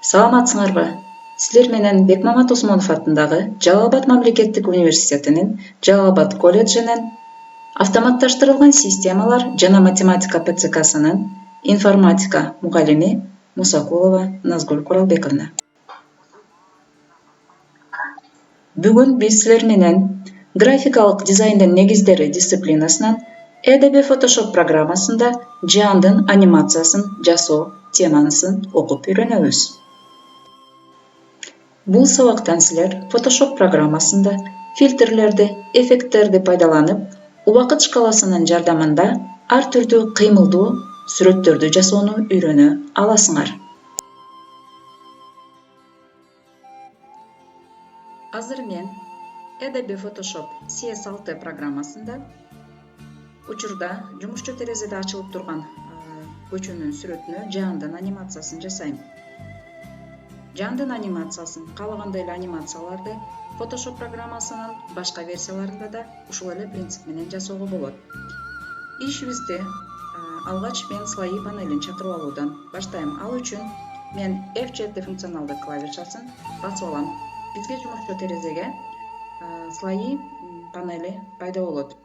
Саламатсыңарбы? Силер менен Бекмамат Осмонов атындагы Жалал Абад мамлекеттик университетинин Жалал Абад колледжинин автоматташтырылган системалар жана математика ПЦКсынын информатика мугалими Мусакулова Назгүл Куралбековна. Бүгүн биз силер менен графикалык дизайндын негиздери дисциплинасынан Adobe Photoshop программасында жаандын анимациясын жасоо темасын окуп үйрөнөбүз. Бул сабактан силер Photoshop программасында фильтрлерди, эффекттерди пайдаланып, убакыт шкаласынын жардамында ар түрдүү кыймылдуу сүрөттөрдү жасоону үйрөнө аласыңар. Азыр мен Adobe Photoshop CS6 программасында учурда жумушчу терезеде ачылып турган көчөнүн сүрөтүнө жаандын анимациясын жасайм. Жаандын анимациясын, каалагандай эле анимацияларды Photoshop программасынын башка версияларында да ушул эле принцип менен жасоого болот. Ишибизди алгач мен слои панелин чакырып алуудан баштайм. Ал үчүн мен F7 функционалдык клавишасын басып алам. Бизге жумушчу терезеге слои панели пайда болот.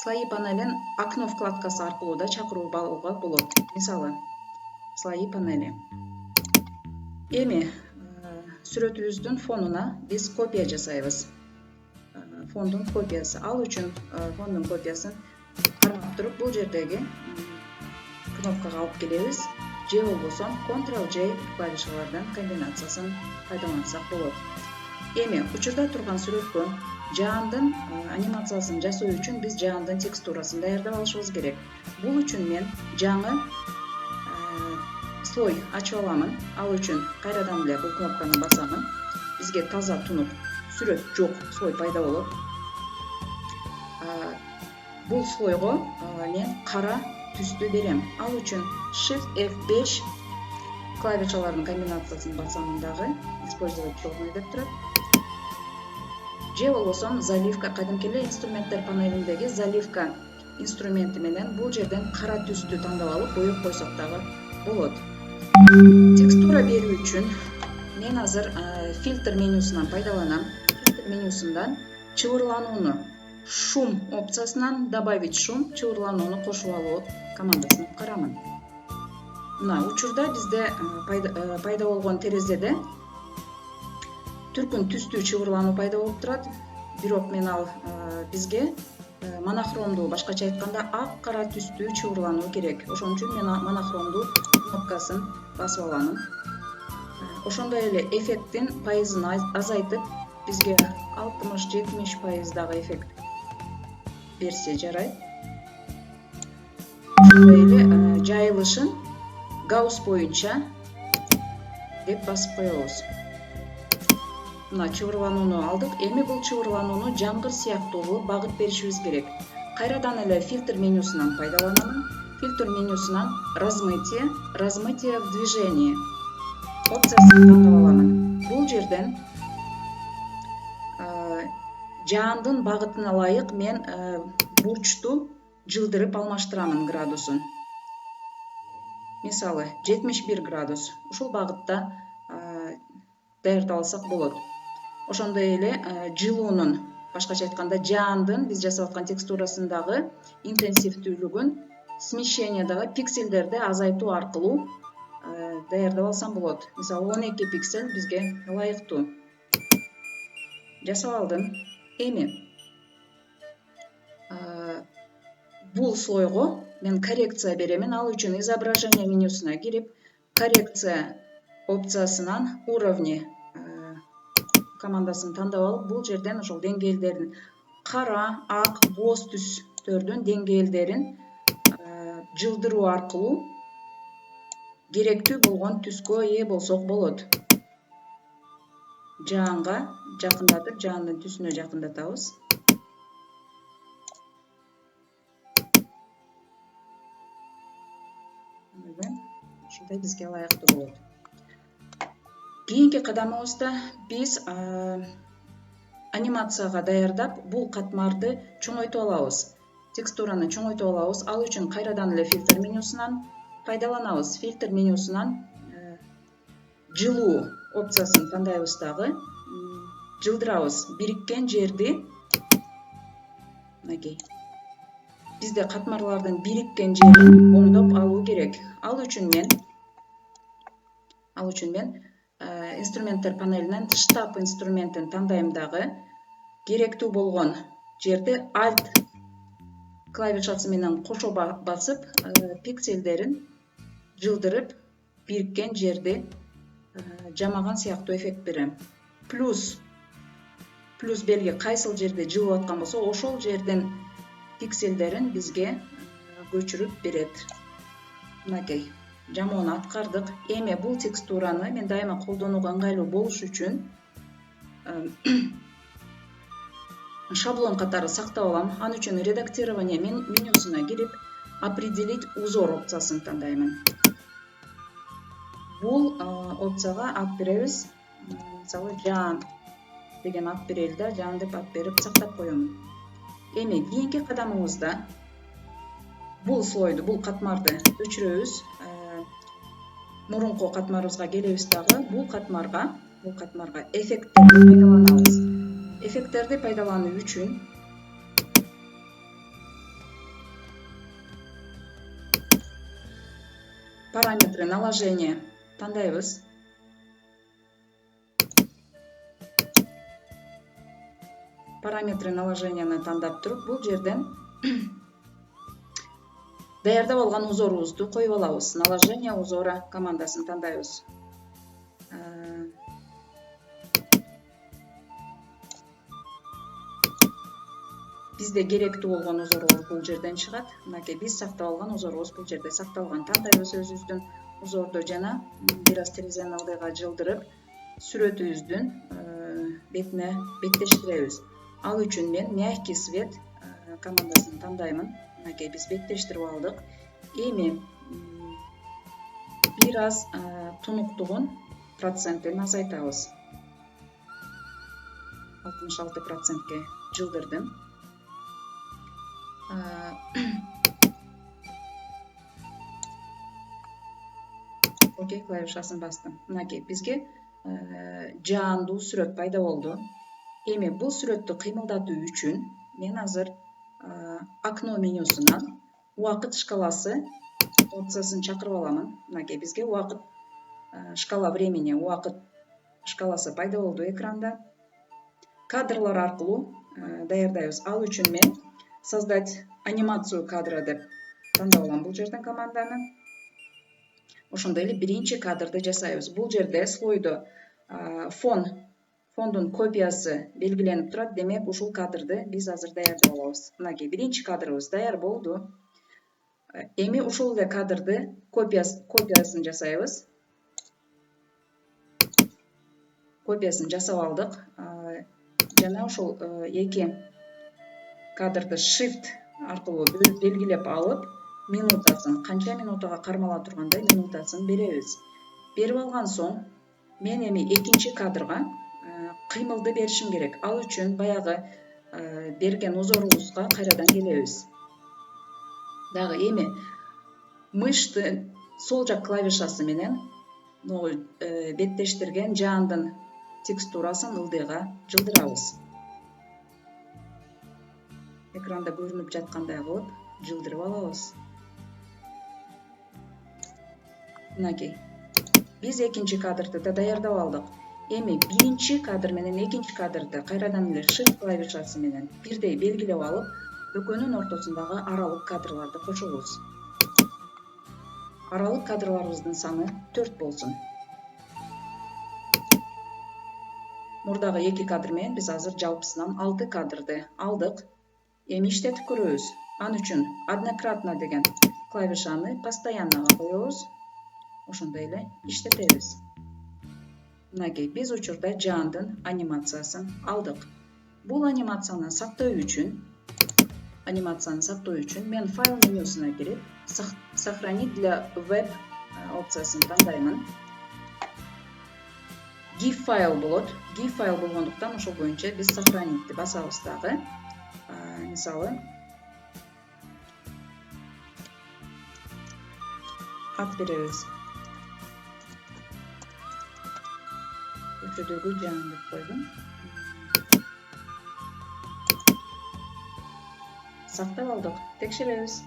Слои панелин окно вкладкасы аркылуу да чакырып алууга болот. Мисалы, слои панели. Эми сүрөтүбүздүн фонуна биз копия жасайбыз. Фондун копиясы. Ал үчүн фондун копиясын кармап туруп бул жердеги кнопкага алып келебиз. Же болбосо Ctrl+J клавишалардан комбинациясын пайдалансак болот. Эми учурда турган сүрөткө жаандын анимациясын жасоо үчүн биз жаандын текстурасын даярдап алышыбыз керек. Бул үчүн мен жаңы слой ачып аламын. Ал үчүн кайрадан эле бул кнопканы басамын. Бизге таза тунук сүрөт жок слой пайда болот. Бул слойго мен кара түстү берем. Ал үчүн Shift F5 клавишаларынын комбинациясын басамын дагы. Использовать черный деп турат. Же болбосо заливка, кадимки эле инструменттер панелиндеги заливка инструменти менен бул жерден кара түстү тандап алып боеп койсок дагы болот. Текстура берүү үчүн мен азыр фильтр менюсунан пайдаланам. Фильтр менюсундан чыбырланууну шум опциясынан добавить шум, чыбырланууну кошуп алуу командасын карамын. Мына учурда бизде пайда болгон терезеде түркүн түстүү чыбырлануу пайда болуп турат. Бирок мен ал бизге монохромдуу, башкача айтканда ак кара түстүү чыбырлануу керек. Ошон үчүн мен монохромдуу кнопкасын басып аламын. Ошондой эле эффекттин пайызын азайтып, бизге 60-70% дагы эффект берсе жарайт. Ошондой эле жайылышын Гаусс боюнча деп басып коебуз. Мына чыбырланууну алдык. Эми бул чыбырланууну жамгыр сыяктуу кылып багыт беришибиз керек. Кайрадан эле фильтр менюсунан пайдаланамын. Фильтр менюсунан размытие в движении опциясын тандап аламын. Бул жерден жаандын багытына ылайык мен бурчту жылдырып алмаштырамын градусун. Мисалы, 71 градус. Ушул багытта даярдап алсак болот. Ошондой эле жылуунун, башкача айтканда жаандын биз жасап аткан текстурасындагы интенсивдүүлүгүн, смещениедагы пикселдерди азайтуу аркылуу даярдап алсам болот. Мисалы, 12 пиксель бизге ылайыктуу. Жасап алдым. Эми бул слойго мен коррекция беремин. Ал үчүн изображение менюсуна кирип, коррекция опциясынан уровни командасын тандап алып, бул жерден ошол деңгээлдерин кара, ак, боз түстөрдүн деңгээлдерин жылдыруу аркылуу керектүү болгон түскө ээ болсок болот. Жаанга жакындатып, жаандын түсүнө жакындатабыз. Ушундай бизге ылайыктуу болот. Кийинки кадамыбызда биз анимацияга даярдап, бул катмарды чоңойтуп алабыз. Текстураны чоңойтуп алабыз. Ал үчүн кайрадан эле фильтр менюсунан пайдаланабыз. Фильтр менюсунан жылуу опциясын тандайбыз дагы. Жылдырабыз. Бириккен жерди, мынакей. Бизде катмарлардын бириккен жерин оңдоп алуу керек. Ал үчүн мен инструменттер панелинен штаб инструментин тандайм дагы. Керектүү болгон жерде Alt клавишасы менен кошо басып, пикселдерин жылдырып, бириккен жерди жамаган сыяктуу эффект берем. Плюс белги кайсыл жерде жылып аткан болсо, ошол жердин пикселдерин бизге көчүрүп берет. Мынакей, жамоону аткардык. Эми бул текстураны мен дайыма колдонууга ыңгайлуу болуш үчүн шаблон катары сактап алам. Ал үчүн редактирование менюсуна кирип, определить узор опциясын тандаймын. Бул опцияга ат беребиз. Мисалы, жаан деген ат берели да, жаан деп ат берип сактап коёмун. Эми кийинки кадамыбызда бул слойду, бул катмарды өчүрөбүз. Мурунку катмарыбызга келебиз дагы. Бул катмарга эффекттерди пайдаланабыз. Эффекттерди пайдалануу үчүн параметры наложения тандайбыз. Параметры наложенияны тандап туруп, бул жерден даярдап алган узорубузду коюп алабыз. Наложение узора командасын тандайбыз. Бизде керектүү болгон узорубуз бул жерден чыгат. Мынакей, биз сактап алган узорубуз бул жерде сакталган. Тандайбыз өзүбүздүн узорду жана бир аз терезенин ылдыйга жылдырып, сүрөтүбүздүн бетине беттештиребиз. Ал үчүн мен мягкий свет командасын тандаймын. Мынакей, биз беттештирип алдык. Эми бир аз тунуктугун процентин азайтабыз. 66%ке жылдырдым. Окей, клавишасын бастым. Мынакей, бизге жаандуу сүрөт пайда болду. Эми бул сүрөттү кыймылдатуу үчүн мен азыр окно менюсунан убакыт шкаласы опциясын чакырып аламын. Мынакей, бизге убакыт шкала времени, убакыт шкаласы пайда болду экранда. Кадрлар аркылуу даярдайбыз. Ал үчүн мен создать анимацию кадра деп тандап алам бул жерден команданы. Ошондой эле биринчи кадрды жасайбыз. Бул жерде слойдо фондун копиясы белгиленип турат. Демек, ушул кадрды биз азыр даярдап алабыз. Мынакей, биринчи кадрыбыз даяр болду. Эми ушул эле кадрды копиясын жасайбыз. Копиясын жасап алдык. Жана ошол эки кадрды shift аркылуу белгилеп алып, минутасын, канча минутага кармала тургандай минутасын беребиз. Берип алган соң, мен эми экинчи кадрга кыймылды беришим керек. Ал үчүн баягы берген узорубузга кайрадан келебиз. Дагы эми мыштын сол жак клавишасы менен беттештирген жаандын текстурасын ылдыйга жылдырабыз. Экранда көрүнүп жаткандай кылып жылдырып алабыз. Мынакей, биз экинчи кадрды да даярдап алдык. Эми биринчи кадр менен экинчи кадрды кайрадан эле shift клавишасы менен бирдей белгилеп алып, экөөнүн ортосундагы аралык кадрларды кошобуз. Аралык кадрларыбыздын саны 4 болсун. Мурдагы 2 кадр менен биз азыр жалпысынан 6 кадрды алдык. Эми иштетип көрөбүз. Ал үчүн однократно деген клавишаны постоянноға коебуз. Ошондой эле иштетебиз. Мынакей, биз учурда жаандын анимациясын алдык. Бул анимацияны сактоо үчүн мен файл менюсуна кирип, сохранить для веб опциясын тандаймын. GIF файл болот. GIF файл болгондуктан ошол боюнча биз сохранитти басабыз дагы. Мисалы, ат беребиз. Көчөдөгү жан деп койдум. Сактап алдык. Текшеребиз.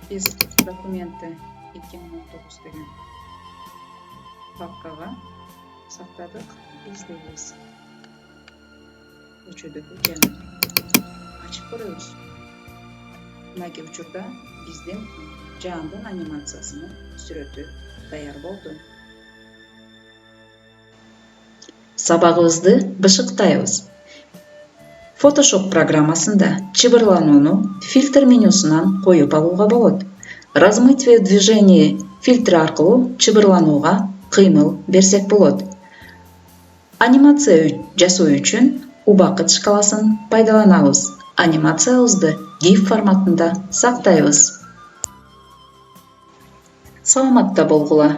Биз документти 2019 деген папкага сактадык. Издейбиз. Көчөдөгү жан. Ачып көрөбүз. Мынакей учурда биздин жаандын анимациясынын сүрөтү даяр болду. Сабагыбызды бышыктайбыз. Photoshop программасында чыбырланууну фильтр менюсунан коюп алууга болот. Размытие в движении фильтри аркылуу чыбырланууга кыймыл берсек болот. Анимация жасоо үчүн убакыт шкаласын пайдаланабыз. Анимациябызды GIF форматында сактайбыз. Саламатта болгула.